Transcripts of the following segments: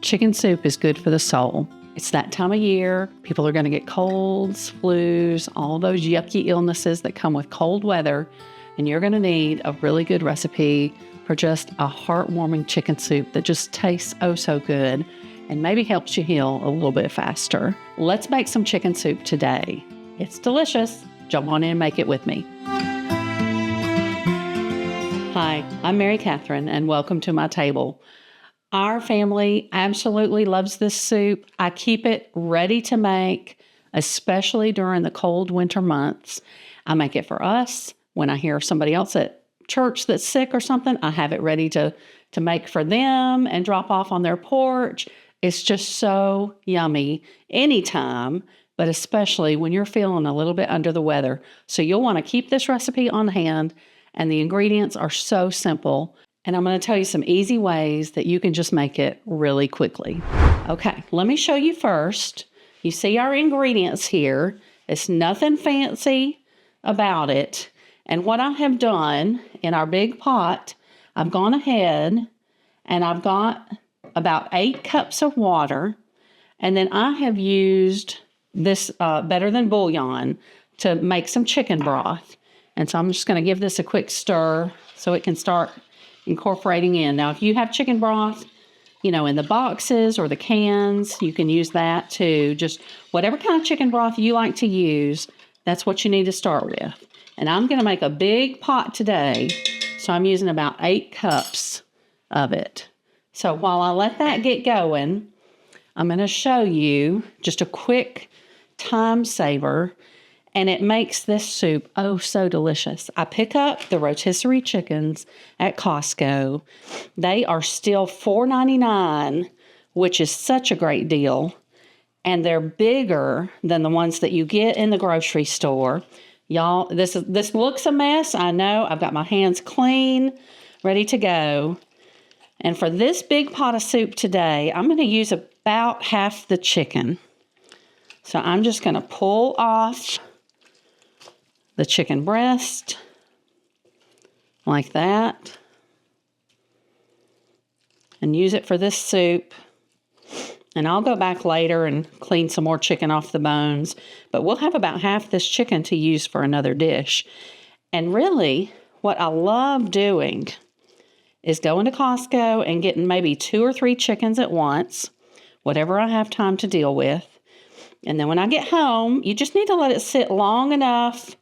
Chicken soup is good for the soul. It's that time of year. People are going to get colds, flus, all those yucky illnesses that come with cold weather. And you're going to need a really good recipe for just a heartwarming chicken soup that just tastes oh so good and maybe helps you heal a little bit faster. Let's make some chicken soup today. It's delicious. Jump on in and make it with me. Hi, I'm Mary Katherine, and welcome to my table. Our family absolutely loves this soup. I keep it ready to make, especially during the cold winter months. I make it for us. When I hear somebody else at church that's sick or something, I have it ready to make for them and drop off on their porch. It's just so yummy anytime, but especially when you're feeling a little bit under the weather. So you'll want to keep this recipe on hand, and the ingredients are so simple. And I'm going to tell you some easy ways that you can just make it really quickly. Okay, let me show you first. You see our ingredients here. It's nothing fancy about it. And what I have done in our big pot, I've gone ahead and I've got about 8 cups of water. And then I have used this Better Than bouillon to make some chicken broth. And so I'm just going to give this a quick stir so it can start incorporating in. Now, if you have chicken broth, in the boxes or the cans, you can use that too. Just whatever kind of chicken broth you like to use, that's what you need to start with. And I'm going to make a big pot today, so I'm using about 8 cups of it. So while I let that get going, I'm going to show you just a quick time saver, and it makes this soup oh so delicious. I pick up the rotisserie chickens at Costco. They are still $4.99, which is such a great deal. And they're bigger than the ones that you get in the grocery store. Y'all, this looks a mess. I know. I've got my hands clean, ready to go. And for this big pot of soup today, I'm going to use about half the chicken. So I'm just going to pull off the chicken breast like that and use it for this soup. And I'll go back later and clean some more chicken off the bones, but we'll have about half this chicken to use for another dish. And really, what I love doing is going to Costco and getting maybe 2 or 3 chickens at once, whatever I have time to deal with. And then when I get home, you just need to let it sit long enough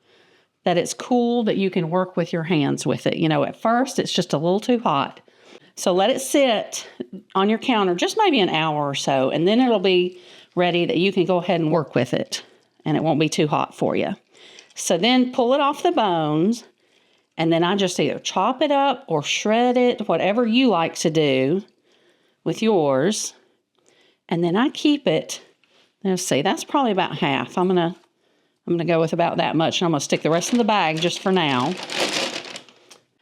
that it's cool, that you can work with your hands with it. At first, it's just a little too hot. So let it sit on your counter just maybe an hour or so, and then it'll be ready that you can go ahead and work with it, and it won't be too hot for you. So then pull it off the bones, and then I just either chop it up or shred it, whatever you like to do with yours. And then I keep it. Let's see, that's probably about half. I'm gonna go with about that much, and I'm gonna stick the rest in the bag just for now.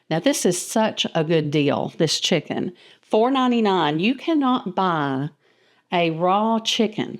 Now, this is such a good deal, this chicken. $4.99. You cannot buy a raw chicken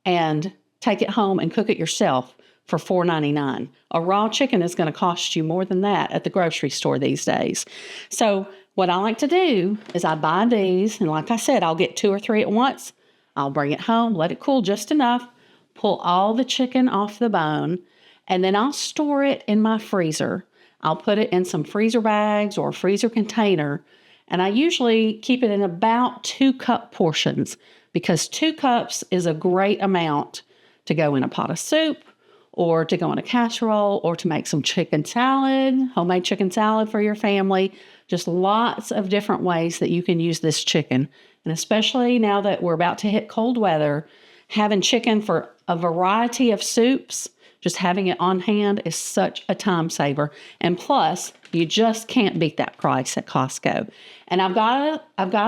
and take it home and cook it yourself for $4.99. A raw chicken is going to cost you more than that at the grocery store these days. So what I like to do is I buy these, and like I said, I'll get 2 or 3 at once. I'll bring it home, let it cool just enough, pull all the chicken off the bone, and then I'll store it in my freezer. I'll put it in some freezer bags or a freezer container, and I usually keep it in about 2-cup portions because 2 cups is a great amount to go in a pot of soup or to go in a casserole or to make some chicken salad, homemade chicken salad for your family. Just lots of different ways that you can use this chicken. And especially now that we're about to hit cold weather, having chicken for a variety of soups, just having it on hand is such a time saver. And plus, you just can't beat that price at Costco. And I've got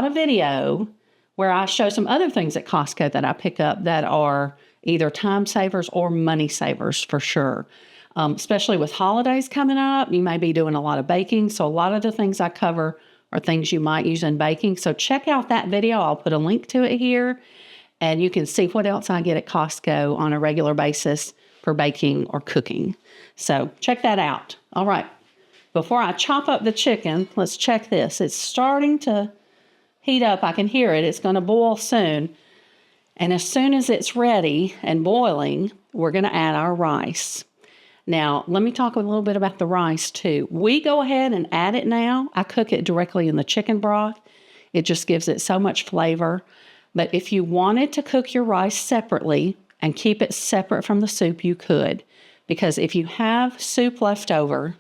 a video where I show some other things at Costco that I pick up that are either time savers or money savers for sure. Especially with holidays coming up, you may be doing a lot of baking. So a lot of the things I cover are things you might use in baking. So check out that video. I'll put a link to it here. And you can see what else I get at Costco on a regular basis for baking or cooking. So check that out. All right. Before I chop up the chicken, let's check this. It's starting to heat up. I can hear it. It's going to boil soon. And as soon as it's ready and boiling, we're going to add our rice. Now, let me talk a little bit about the rice too. We go ahead and add it now. I cook it directly in the chicken broth. It just gives it so much flavor. But if you wanted to cook your rice separately and keep it separate from the soup, you could. Because if you have soup left over,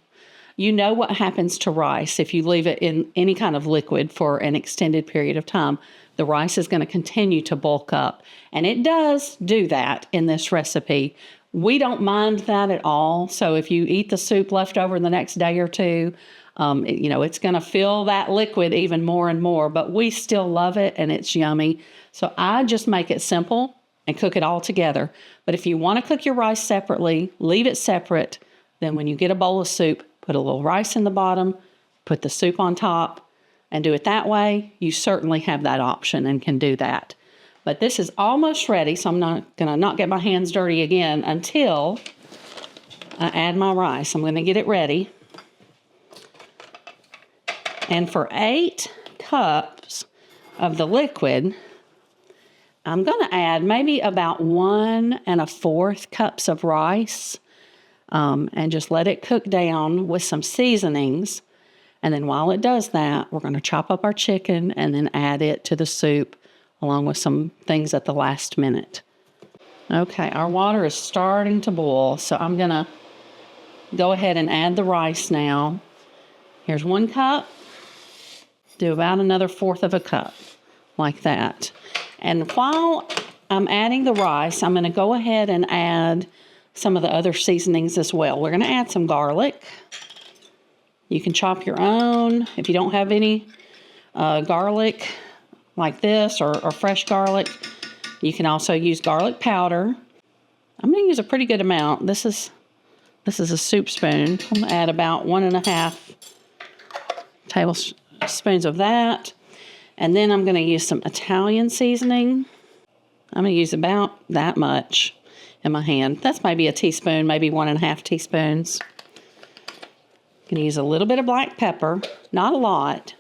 you know what happens to rice if you leave it in any kind of liquid for an extended period of time. The rice is going to continue to bulk up. And it does do that in this recipe. We don't mind that at all. So if you eat the soup left over the next day or two, it's going to fill that liquid even more and more. But we still love it and it's yummy. So I just make it simple and cook it all together. But if you want to cook your rice separately, leave it separate. Then when you get a bowl of soup, put a little rice in the bottom, put the soup on top, and do it that way. You certainly have that option and can do that. But this is almost ready, so I'm not going to not get my hands dirty again until I add my rice. I'm going to get it ready. And for 8 cups of the liquid, I'm going to add maybe about 1 1/4 cups of rice. And just let it cook down with some seasonings. And then while it does that, we're going to chop up our chicken and then add it to the soup along with some things at the last minute. Okay, our water is starting to boil, so I'm going to go ahead and add the rice now. Here's 1 cup. Do about another 1/4 cup, like that. And while I'm adding the rice, I'm going to go ahead and add some of the other seasonings as well. We're going to add some garlic. You can chop your own. If you don't have any garlic like this or fresh garlic, you can also use garlic powder. I'm going to use a pretty good amount. This is a soup spoon. I'm going to add about 1 1/2 tablespoons of that. And then I'm going to use some Italian seasoning. I'm going to use about that much in my hand. That's maybe a teaspoon, maybe 1 1/2 teaspoons. I'm going to use a little bit of black pepper, not a lot.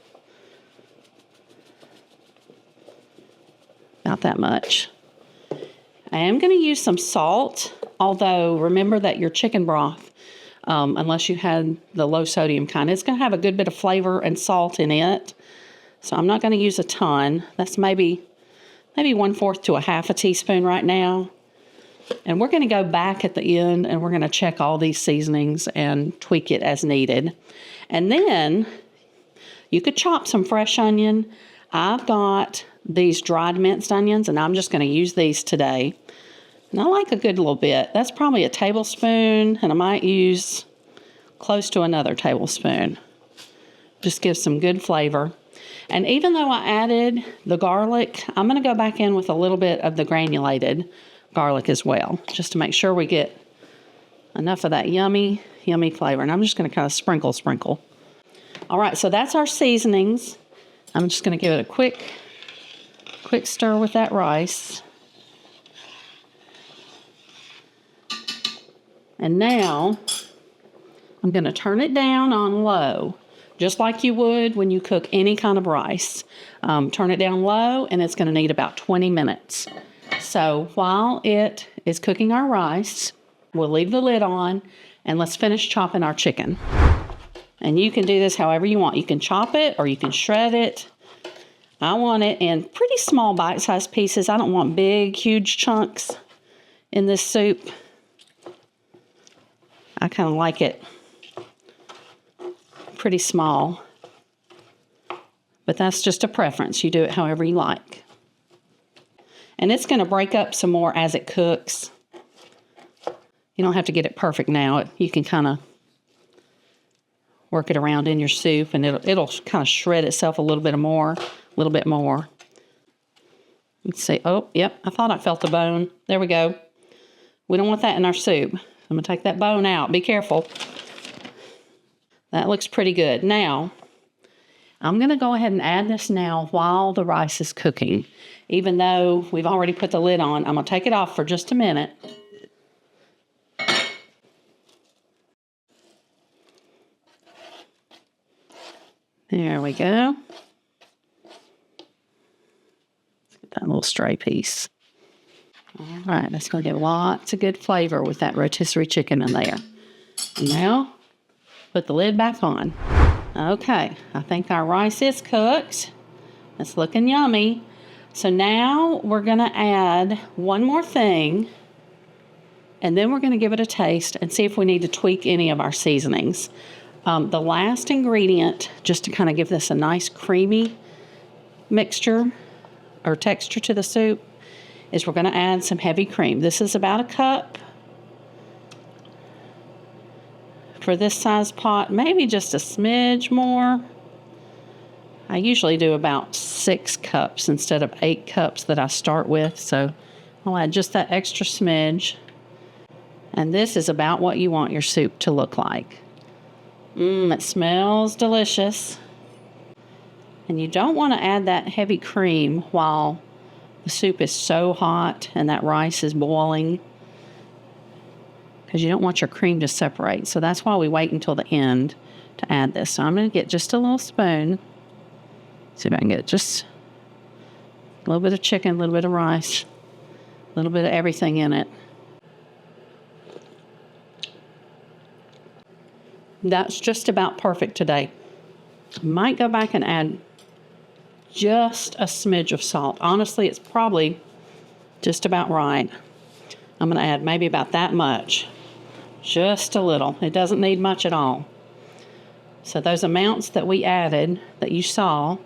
About that much. I am going to use some salt, although remember that your chicken broth, unless you had the low sodium kind, it's going to have a good bit of flavor and salt in it. So I'm not going to use a ton. That's maybe 1/4 to 1/2 teaspoon right now. And we're going to go back at the end and we're going to check all these seasonings and tweak it as needed. And then you could chop some fresh onion. I've got these dried minced onions and I'm just going to use these today. And I like a good little bit. That's probably a tablespoon and I might use close to another tablespoon. Just gives some good flavor. And even though I added the garlic, I'm going to go back in with a little bit of the granulated garlic as well, just to make sure we get enough of that yummy, yummy flavor. And I'm just going to kind of sprinkle. All right, so that's our seasonings. I'm just going to give it a quick stir with that rice. And now I'm going to turn it down on low, just like you would when you cook any kind of rice. Turn it down low, and it's going to need about 20 minutes. So while it is cooking our rice, we'll leave the lid on, and let's finish chopping our chicken. And you can do this however you want. You can chop it or you can shred it. I want it in pretty small bite-sized pieces. I don't want big, huge chunks in this soup. I kind of like it pretty small. But that's just a preference. You do it however you like. And it's going to break up some more as it cooks. You don't have to get it perfect now. You can kind of work it around in your soup, and it'll kind of shred itself a little bit more. Let's see. Oh, yep. I thought I felt the bone. There we go. We don't want that in our soup. I'm going to take that bone out. Be careful. That looks pretty good. Now, I'm going to go ahead and add this now while the rice is cooking. Even though we've already put the lid on, I'm going to take it off for just a minute. There we go. That little stray piece. All right, that's going to give lots of good flavor with that rotisserie chicken in there. And now, put the lid back on. Okay, I think our rice is cooked. It's looking yummy. So now we're going to add one more thing, and then we're going to give it a taste and see if we need to tweak any of our seasonings. The last ingredient, just to kind of give this a nice creamy mixture or texture to the soup, is we're going to add some heavy cream. This is about a cup for this size pot, maybe just a smidge more. I usually do about 6 cups instead of 8 cups that I start with, so I'll add just that extra smidge. And this is about what you want your soup to look like. It smells delicious. And you don't want to add that heavy cream while the soup is so hot and that rice is boiling, because you don't want your cream to separate. So that's why we wait until the end to add this. So I'm going to get just a little spoon. See if I can get just a little bit of chicken, a little bit of rice, a little bit of everything in it. That's just about perfect today. Might go back and add just a smidge of salt. Honestly, it's probably just about right. I'm going to add maybe about that much. Just a little. It doesn't need much at all. So those amounts that we added, that you saw,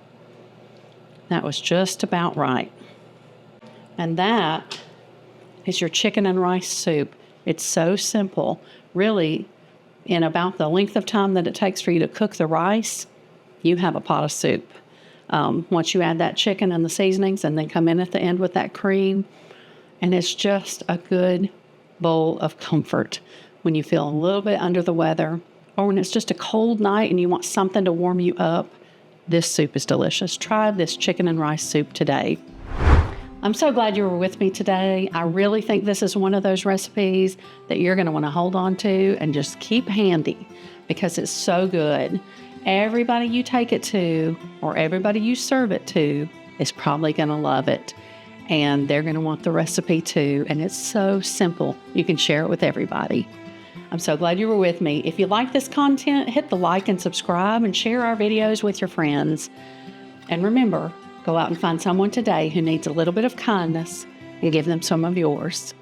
that was just about right. And that is your chicken and rice soup. It's so simple. Really, in about the length of time that it takes for you to cook the rice, you have a pot of soup. Once you add that chicken and the seasonings and then come in at the end with that cream, and it's just a good bowl of comfort when you feel a little bit under the weather, or when it's just a cold night and you want something to warm you up. This soup is delicious. Try this chicken and rice soup today. I'm so glad you were with me today. I really think this is one of those recipes that you're going to want to hold on to and just keep handy, because it's so good. Everybody you take it to, or everybody you serve it to, is probably going to love it. And they're going to want the recipe too. And it's so simple. You can share it with everybody. I'm so glad you were with me. If you like this content, hit the like and subscribe and share our videos with your friends. And remember, go out and find someone today who needs a little bit of kindness and give them some of yours.